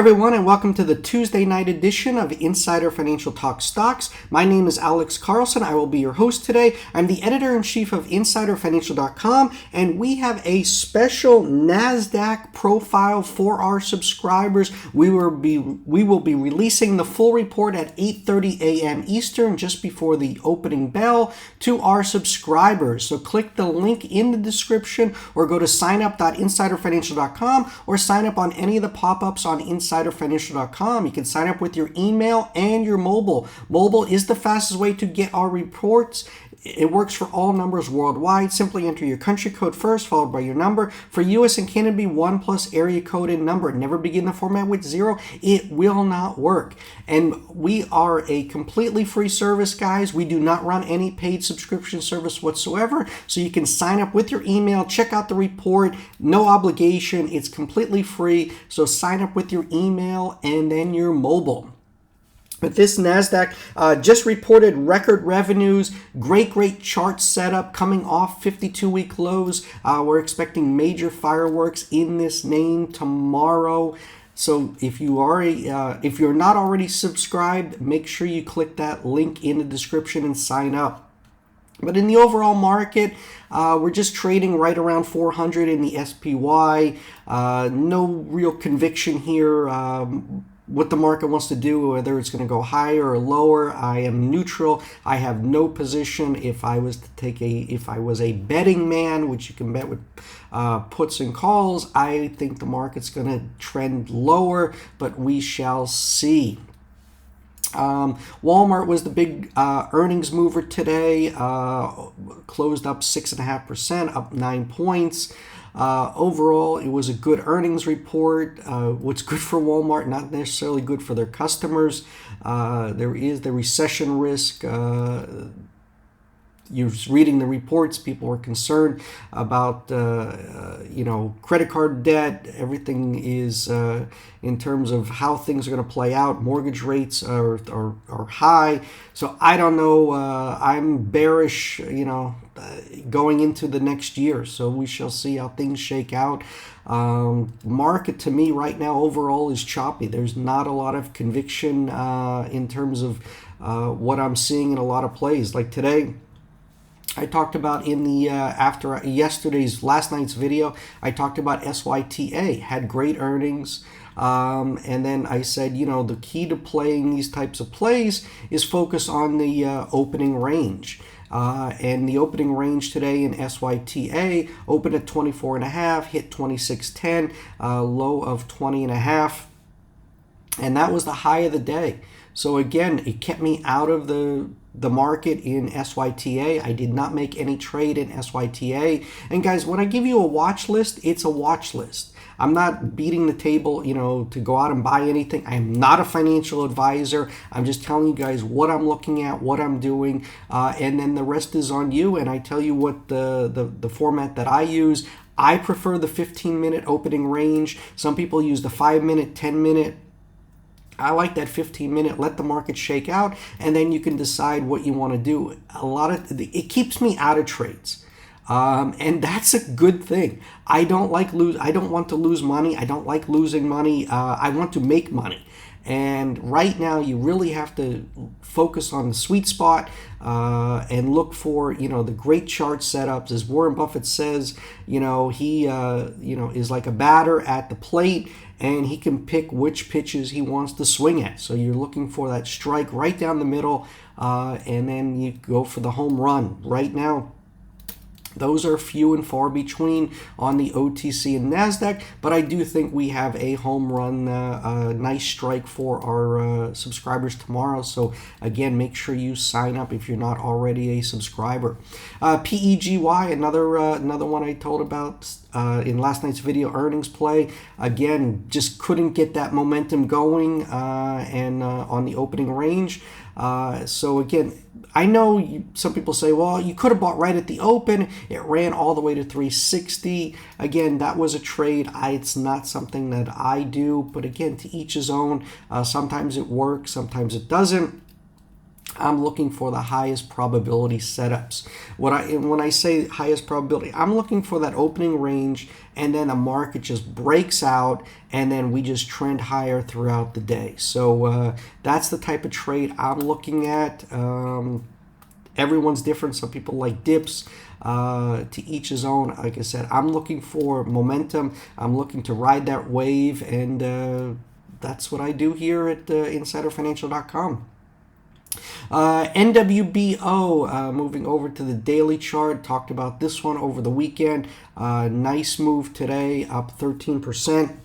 Everyone, and welcome to the Tuesday night edition of Insider Financial Talk Stocks. My name is Alex Carlson. I will be your host today. I'm the editor-in-chief of InsiderFinancial.com, and we have a special Nasdaq profile for our subscribers. We will be releasing the full report at 8:30 a.m. Eastern, just before the opening bell, to our subscribers. So click the link in the description, or go to signup.insiderfinancial.com, or sign up on any of the pop-ups on InsiderFinancial.com. You can sign up with your email and your mobile. Mobile is the fastest way to get our reports. It works for all numbers worldwide. Simply enter your country code first, followed by your number. For US and Canada, be 1 plus area code and number. Never begin the format with 0. It will not work. And we are a completely free service, guys. We do not run any paid subscription service whatsoever. So you can sign up with your email, check out the report, no obligation. It's completely free. So sign up with your email and then your mobile. But this Nasdaq just reported record revenues, great chart setup coming off 52-week lows. We're expecting major fireworks in this name tomorrow. So if you're not already subscribed, make sure you click that link in the description and sign up. But in the overall market, we're just trading right around 400 in the SPY. No real conviction here. What the market wants to do, whether it's going to go higher or lower. I am neutral. I have no position. If I was a betting man, which you can bet with puts and calls, I think the market's going to trend lower, but we shall see. Walmart was the big earnings mover today, closed up 6.5%, up 9 points. Overall, it was a good earnings report. What's good for Walmart, not necessarily good for their customers. There is the recession risk. You're reading the reports. People are concerned about, credit card debt. Everything is in terms of how things are going to play out. Mortgage rates are high. So I don't know. I'm bearish, going into the next year. So we shall see how things shake out. Market to me right now overall is choppy. There's not a lot of conviction in terms of what I'm seeing in a lot of plays. Like today, I talked about in the after last night's video, I talked about SYTA, had great earnings. And then I said, the key to playing these types of plays is focus on the opening range. And the opening range today in SYTA opened at 24.5, hit 26.10, low of 20.5. And that was the high of the day. So again, it kept me out of the market in SYTA. I did not make any trade in SYTA. And guys, when I give you a watch list, it's a watch list. I'm not beating the table, to go out and buy anything. I'm not a financial advisor. I'm just telling you guys what I'm looking at, what I'm doing, and then the rest is on you. And I tell you what the format that I use. I prefer the 15-minute opening range. Some people use the 5-minute, 10-minute. I like that 15-minute, let the market shake out, and then you can decide what you want to do. It keeps me out of trades. And that's a good thing. I don't want to lose money. I don't like losing money. I want to make money. And right now, you really have to focus on the sweet spot and look for, the great chart setups. As Warren Buffett says, he, is like a batter at the plate, and he can pick which pitches he wants to swing at. So you're looking for that strike right down the middle, and then you go for the home run. Right now, those are few and far between on the OTC and Nasdaq, but I do think we have a home run, nice strike for our subscribers tomorrow. So again, make sure you sign up if you're not already a subscriber. PEGY, another one I told about in last night's video, earnings play. Again, just couldn't get that momentum going and on the opening range. So again, I know some people say, well, you could have bought right at the open. It ran all the way to 360. Again, that was a trade. It's not something that I do, but again, to each his own. Sometimes it works, sometimes it doesn't. I'm looking for the highest probability setups. When I say highest probability, I'm looking for that opening range, and then the market just breaks out, and then we just trend higher throughout the day. So that's the type of trade I'm looking at. Everyone's different. Some people like dips. To each his own. Like I said, I'm looking for momentum. I'm looking to ride that wave, and that's what I do here at InsiderFinancial.com. NWBO, moving over to the daily chart, talked about this one over the weekend. Nice move today, up 13%.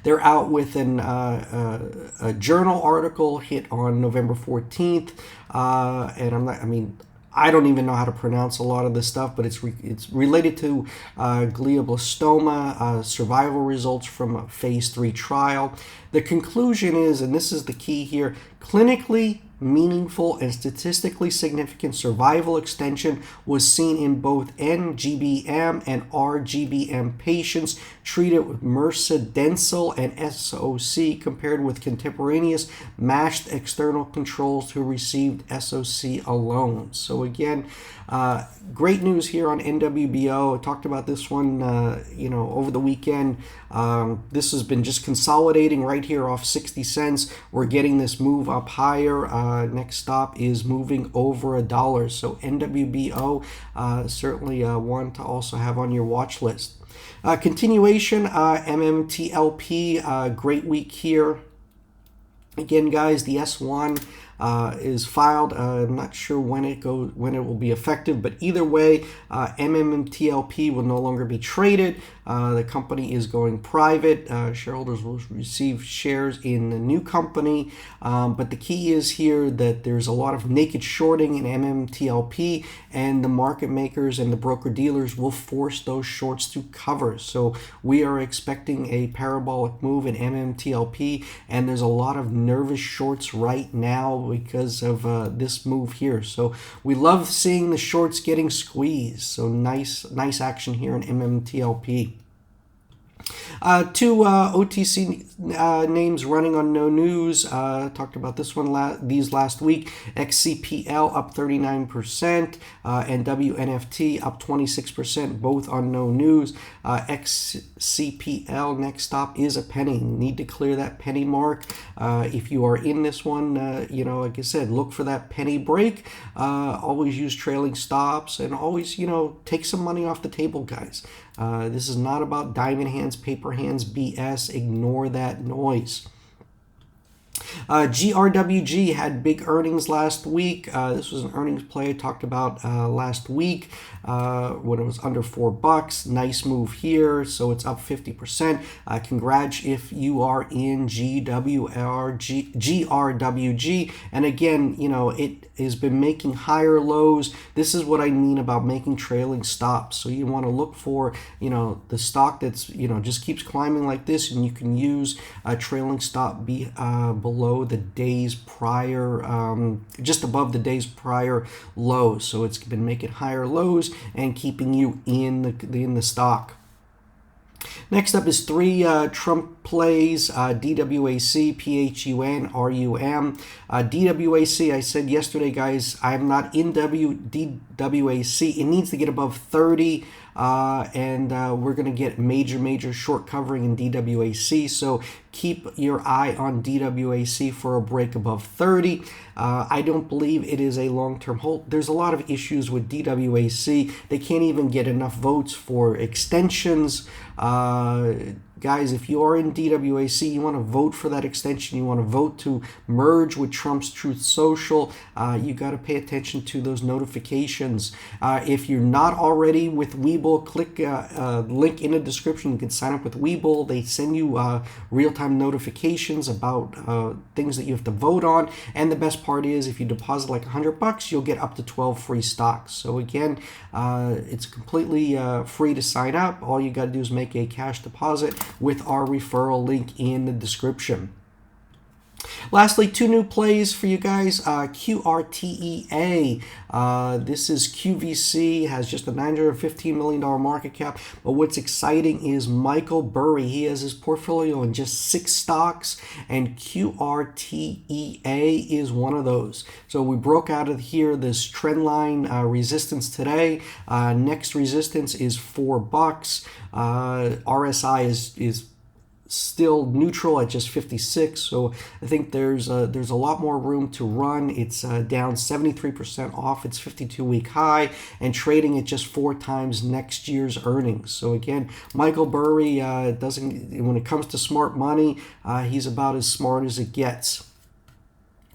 They're out with a journal article hit on November 14th, and I don't even know how to pronounce a lot of this stuff, but it's related to glioblastoma, survival results from a phase 3 trial. The conclusion is, and this is the key here, clinically meaningful and statistically significant survival extension was seen in both NGBM and RGBM patients treated with MRSA Densil and SOC compared with contemporaneous matched external controls who received SOC alone. So again, great news here on NWBO. I talked about this one, over the weekend. This has been just consolidating right here off 60 cents. We're getting this move up higher. Next stop is moving over $1. So NWBO, certainly one to also have on your watch list. Continuation, MMTLP, great week here. Again, guys, the S1 is filed. I'm not sure when it will be effective, but either way, MMTLP will no longer be traded. The company is going private. Shareholders will receive shares in the new company, but the key is here that there's a lot of naked shorting in MMTLP, and the market makers and the broker dealers will force those shorts to cover. So we are expecting a parabolic move in MMTLP, and there's a lot of nervous shorts right now because of this move here. So we love seeing the shorts getting squeezed. So nice action here in MMTLP. Two OTC names running on no news. Talked about this one these last week. XCPL up 39% and WNFT up 26%, both on no news. XCPL next stop is a penny. Need to clear that penny mark. If you are in this one, like I said, look for that penny break. Always use trailing stops, and always, take some money off the table, guys. This is not about diamond hands, paper hands, BS. Ignore that noise. GRWG had big earnings last week. This was an earnings play I talked about last week when it was under $4. Nice move here, so it's up 50%. Congrats if you are in GRWG. And again, it has been making higher lows. This is what I mean about making trailing stops. So you want to look for, the stock that's, just keeps climbing like this, and you can use a trailing stop below the days prior, just above the days prior lows. So it's been making higher lows and keeping you in the stock. Next up is three Trump plays, DWAC, PHUN, RUM. DWAC, I said yesterday, guys, I'm not in DWAC. It needs to get above 30, and we're going to get major short covering in DWAC. So keep your eye on DWAC for a break above 30. I don't believe it is a long-term hold. There's a lot of issues with DWAC. They can't even get enough votes for extensions. Guys, if you are in DWAC, you want to vote for that extension. You want to vote to merge with Trump's Truth Social. You got to pay attention to those notifications. If you're not already with Webull, click link in the description. You can sign up with Webull. They send you real-time notifications about things that you have to vote on. And the best part is, if you deposit like $100, you'll get up to 12 free stocks. So again, it's completely free to sign up. All you got to do is make a cash deposit with our referral link in the description. Lastly, two new plays for you guys. QRTEA. This is QVC, has just a $915 million market cap. But what's exciting is Michael Burry. He has his portfolio in just 6 stocks, and QRTEA is one of those. So we broke out of here this trend line resistance today. Next resistance is $4. RSI is still neutral at just 56, so I think there's a lot more room to run. It's down 73% off its 52-week high and trading at just 4 times next year's earnings. So again, Michael Burry when it comes to smart money, he's about as smart as it gets.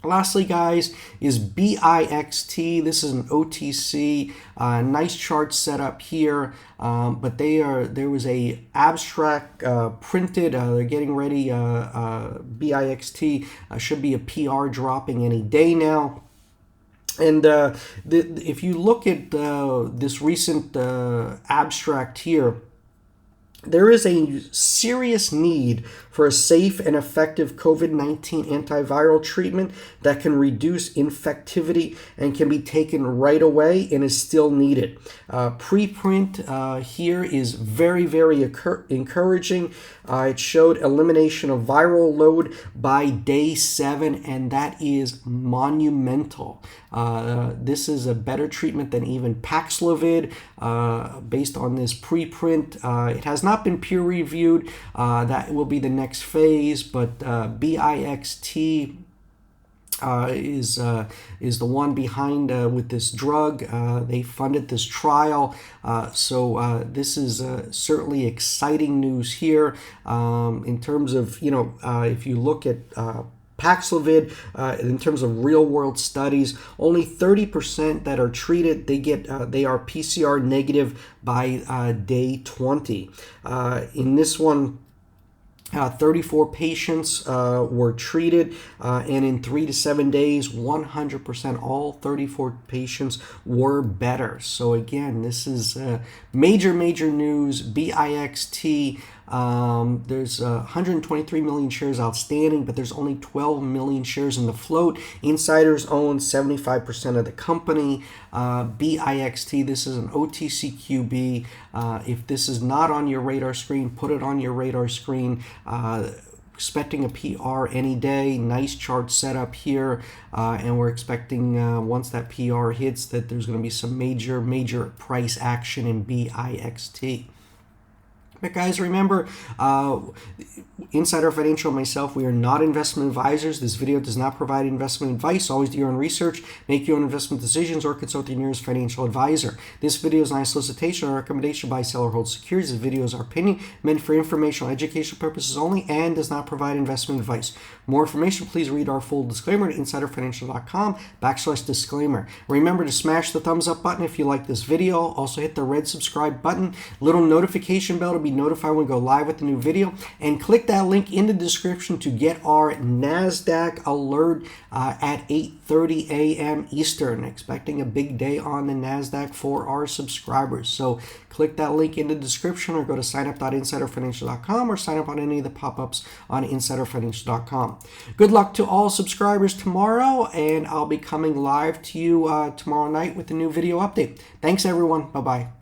Lastly, guys, is BIXT. This is an OTC. Nice chart set up here, but there was a abstract printed. They're getting ready. BIXT should be a PR dropping any day now. And if you look at this recent abstract here, there is a serious need for a safe and effective COVID-19 antiviral treatment that can reduce infectivity and can be taken right away and is still needed. Preprint here is very, very encouraging. It showed elimination of viral load by day 7, and that is monumental. This is a better treatment than even Paxlovid based on this preprint. It has not been peer reviewed. That will be the next phase, but BIXT is the one behind with this drug. They funded this trial, so this is certainly exciting news here in terms of, if you look at Paxlovid, in terms of real-world studies, only 30% that are treated, they are PCR negative by day 20. In this one, 34 patients were treated, and in 3 to 7 days, 100%, all 34 patients were better. So again, this is major news. BIXT, there's 123 million shares outstanding, but there's only 12 million shares in the float. Insiders own 75% of the company. BIXT, this is an OTCQB. If this is not on your radar screen, put it on your radar screen. Expecting a PR any day. Nice chart set up here, and we're expecting once that PR hits that there's going to be some major price action in BIXT. But guys, remember, Insider Financial and myself, we are not investment advisors. This video does not provide investment advice. Always do your own research, make your own investment decisions, or consult your nearest financial advisor. This video is not a solicitation or recommendation by seller holds securities. This video is our opinion, meant for informational educational purposes only, and does not provide investment advice. For more information, please read our full disclaimer at insiderfinancial.com/disclaimer. Remember to smash the thumbs up button if you like this video. Also hit the red subscribe button, little notification bell to be notified when we go live with the new video, and click that link in the description to get our Nasdaq alert at 8:30 a.m. Eastern. Expecting a big day on the Nasdaq for our subscribers. So click that link in the description, or go to signup.insiderfinancial.com, or sign up on any of the pop-ups on insiderfinancial.com. Good luck to all subscribers tomorrow, and I'll be coming live to you tomorrow night with a new video update. Thanks everyone. Bye-bye.